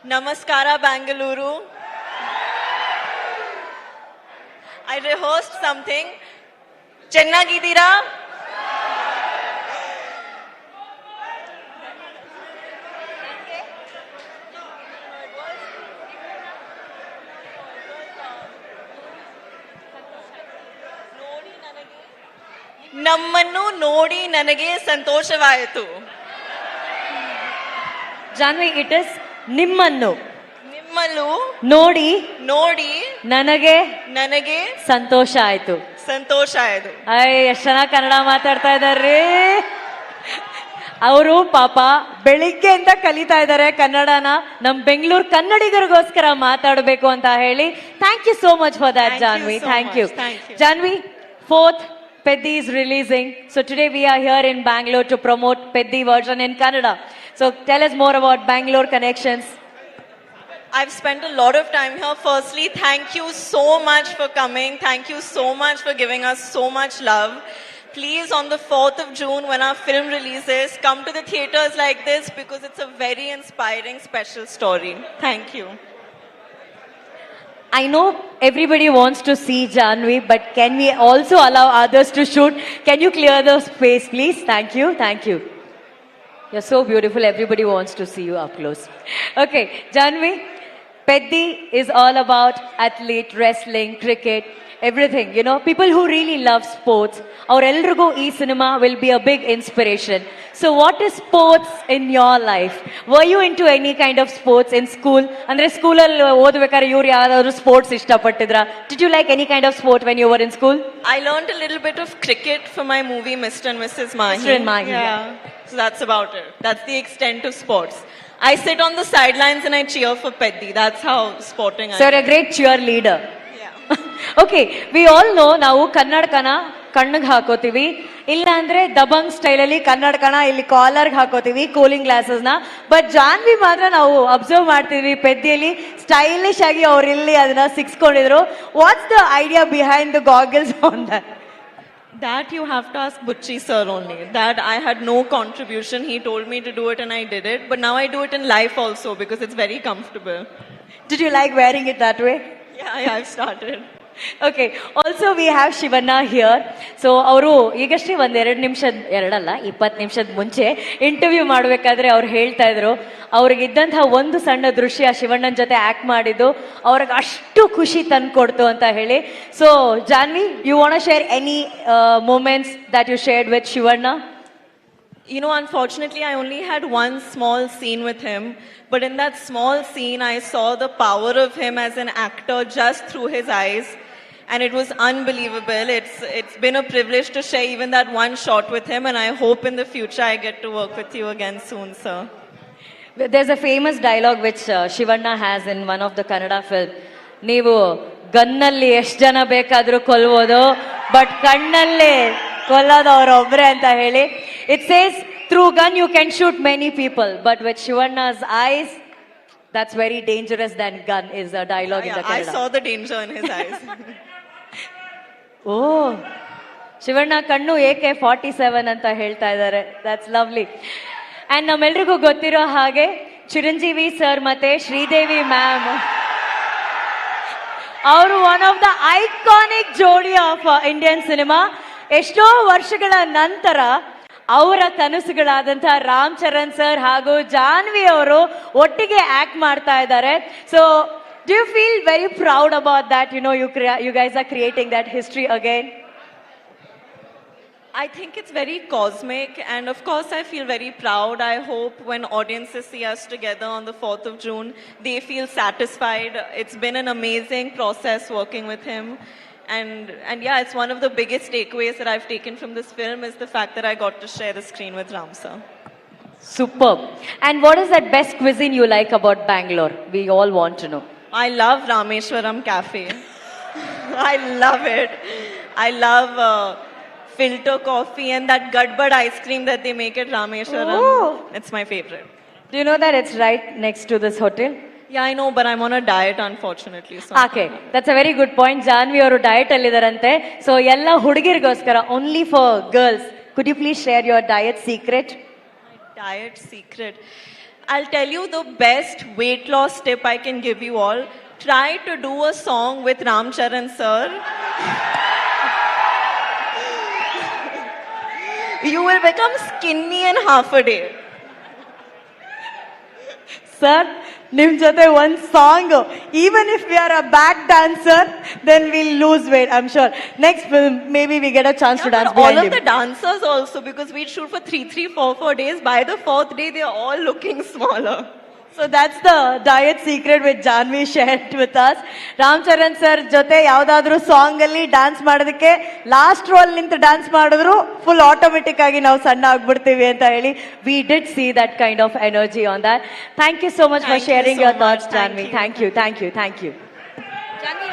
Namaskara, Bangalore. I rehearsed something. Chennagidira. ನಮ್ಮನ್ನು ನೋಡಿ ನನಗೆ ಸಂತೋಷವಾಯಿತು. ಜಾನ್ವಿ, ಇಟ್ ಇಸ್ ನಿಮ್ಮನ್ನು ನಿಮ್ಮಲ್ಲೂ ನೋಡಿ ನೋಡಿ ನನಗೆ ನನಗೆ ಸಂತೋಷ ಆಯ್ತು. ಸಂತೋಷ ಆಯ್ತು. ಎಷ್ಟ್ ಚೆನ್ನಾಗಿ ಕನ್ನಡ ಮಾತಾಡ್ತಾ ಇದಾರ್ರಿ. ಅವರು ಪಾಪ ಬೆಳಿಗ್ಗೆಯಿಂದ ಕಲಿತಾ ಇದ್ದಾರೆ ಕನ್ನಡನ. ನಮ್ ಬೆಂಗಳೂರು ಕನ್ನಡಿಗರಿಗೋಸ್ಕರ ಮಾತಾಡಬೇಕು ಅಂತ ಹೇಳಿ. Thank you so much for that, Janhvi. Thank you. Janhvi, 4th Peddi is releasing. So today we are here in Bangalore to promote Peddi version in Kannada. So tell us more about Bangalore connections. I've spent a lot of time here. Firstly, thank you so much for coming. Thank you so much for giving us so much love. Please, on the 4th of June, when our film releases, come to the theaters like this because it's a very inspiring, special story. Thank you. I know everybody wants to see Janvi, but can we also allow others to shoot? Can you clear the space, please? Thank you. Thank you. You're so beautiful. Everybody wants to see you up close. Okay, Janvi, Peddi is all about athlete, wrestling, cricket, everything. You know, people who really love sports. Our Elrugo cinema will be a big inspiration. So what is sports in your life? Were you into any kind of sports in school? Andre school alli odbekare iವರು ಯಾರಾದರೂ sports ಇಷ್ಟಪಟ್ಟಿದ್ರಾ? Did you like any kind of sport when you were in school? I learned a little bit of cricket for my movie Mr. and Mrs. Mahi. Mr. and Mahi. Yeah. So that's about it. That's the extent of sports. I sit on the sidelines and I cheer for Peddi. That's how sporting I am. So you're a great cheerleader. Yeah. Okay, we all know ನಾವು ಕನ್ನಡಕನ ಕಣ್ಣಿಗೆ ಹಾಕೋತೀವಿ, ಇಲ್ಲ ಅಂದ್ರೆ Dabangg style ಅಲ್ಲಿ ಕನ್ನಡಕನ ಇಲ್ಲಿ ಕಾಲರ್ಗೆ ಹಾಕೋತೀವಿ, cooling glasses ನ. But Janhvi ಮಾತ್ರ ನಾವು observe ಮಾಡ್ತೀವಿ ಪೆದ್ದಿಯಲ್ಲಿ ಸ್ಟೈಲಿಶ್ ಆಗಿ ಅವ್ರು ಇಲ್ಲಿ ಅದನ್ನ ಸಿಕ್ಸ್ಕೊಂಡಿದ್ರು. What's the idea behind the goggles on that? That you have to ask Butchi sir only. That I had no contribution. He told me to do it and I did it. But now I do it in life also because it's very comfortable. Did you like wearing it that way? Yeah, I've started. Okay, also we have Shivanna here. So ಅವರು ಈಗಷ್ಟೇ ಒಂದ್ 20 ನಿಮಿಷದ ಮುಂಚೆ interview ಮಾಡಬೇಕಾದ್ರೆ ಅವ್ರು ಹೇಳ್ತಾ ಇದ್ರು ಅವ್ರಿಗಿದ್ದಂತಹ ಒಂದು ಸಣ್ಣ ದೃಶ್ಯ ಶಿವಣ್ಣನ ಜೊತೆ ಆಕ್ಟ್ ಮಾಡಿದ್ದು ಅವ್ರಿಗೆ ಅಷ್ಟು ಖುಷಿ ತಂದ್ಕೊಡ್ತು ಅಂತ ಹೇಳಿ. So Janhvi, you want share any moments that you shared with Shivanna? You know, unfortunately, I only had one small scene with him. But in that small scene, I saw the power of him as an actor just through his eyes. And it was unbelievable. It's been a privilege to share even that one shot with him. And I hope in the future I get to work with you again soon, sir. There's a famous dialogue which Shivanna has in one of the Kannada film. ನೀವು ಗನ್ನಲ್ಲಿ ಎಷ್ಟು ಜನ ಬೇಕಾದ್ರೂ ಕೊಲ್ಬೋದು, but ಕಣ್ಣಲ್ಲಿ ಕೊಲ್ಲೋದು ಅವರೊಬ್ರೆ ಅಂತ ಹೇಳಿ. It says through gun you can shoot many people, but with Shivanna's eyes, that's very dangerous than gun is the dialogue in the Kannada. I saw the danger in his eyes. ಓ, ಶಿವಣ್ಣ ಕಣ್ಣು AK-47 ಅಂತ ಹೇಳ್ತಾ ಇದ್ದಾರೆ. That's lovely. And ನಮ್ಮೆಲ್ರಿಗೂ ಗೊತ್ತಿರೋ ಹಾಗೆ Chiranjeevi sir ಮತ್ತೆ Sridevi ma'am ಅವರು one of the iconic ಜೋಡಿ of Indian cinema. ಎಷ್ಟೋ ವರ್ಷಗಳ ನಂತರ ಅವರ ಕನಸುಗಳಾದಂತಹ ರಾಮ್ ಚರಣ್ ಸರ್ ಹಾಗೂ ಜಾನ್ವಿ ಅವರು ಒಟ್ಟಿಗೆ ಆಕ್ಟ್ ಮಾಡ್ತಾ ಇದ್ದಾರೆ. So do you feel very proud about that? You know, you guys are creating that history again. I think it's very cosmic, and of course I feel very proud. I hope when audiences see us together on the 4th of June, they feel satisfied. It's been an amazing process working with him. And yeah, it's one of the biggest takeaways that I've taken from this film is the fact that I got to share the screen with Ram sir. Superb. And what is that best cuisine you like about Bangalore? We all want to know. I love Rameshwaram Cafe. I love it. I love filter coffee and that Gadbad ice cream that they make at Rameshwaram. Oh. It's my favorite. Do you know that it's right next to this hotel? Yeah, I know, but I'm on a diet, unfortunately. So. Okay, that's a very good point. Janvi ಅವರು diet ಅಲ್ಲಿ ಇದಾರಂತೆ. So ಎಲ್ಲ ಹುಡುಗಿರಿಗೋಸ್ಕರ, only for girls, could you please share your diet secret? My diet secret. I'll tell you the best weight loss tip I can give you all. Try to do a song with Ram Charan sir. You will become skinny in half a day. Sir ನಿಮ್ ಜೊತೆ ಒಂದ್ song even if we are a back dancer then will lose weight I am sure next film maybe we get a chance to dance All of the dancers also, because we shoot for 4 days. By the 4th day, they are all looking smaller. So that's the diet secret with Janhvi shared with us. Ram Charan sir ಜೊತೆ ಯಾವ್ದಾದ್ರು song ಅಲ್ಲಿ dance ಮಾಡೋದಕ್ಕೆ last row ನಿಂತು dance ಮಾಡಿದ್ರು full automatic ಆಗಿ ನಾವು ಸಣ್ಣ ಆಗ್ಬಿಡ್ತೀವಿ ಅಂತ ಹೇಳಿ we did see that kind of energy on that. Thank you so much for Thank you sharing so your much. Thoughts Thank Janhvi. you. Thank you thank you thank you. Janvi,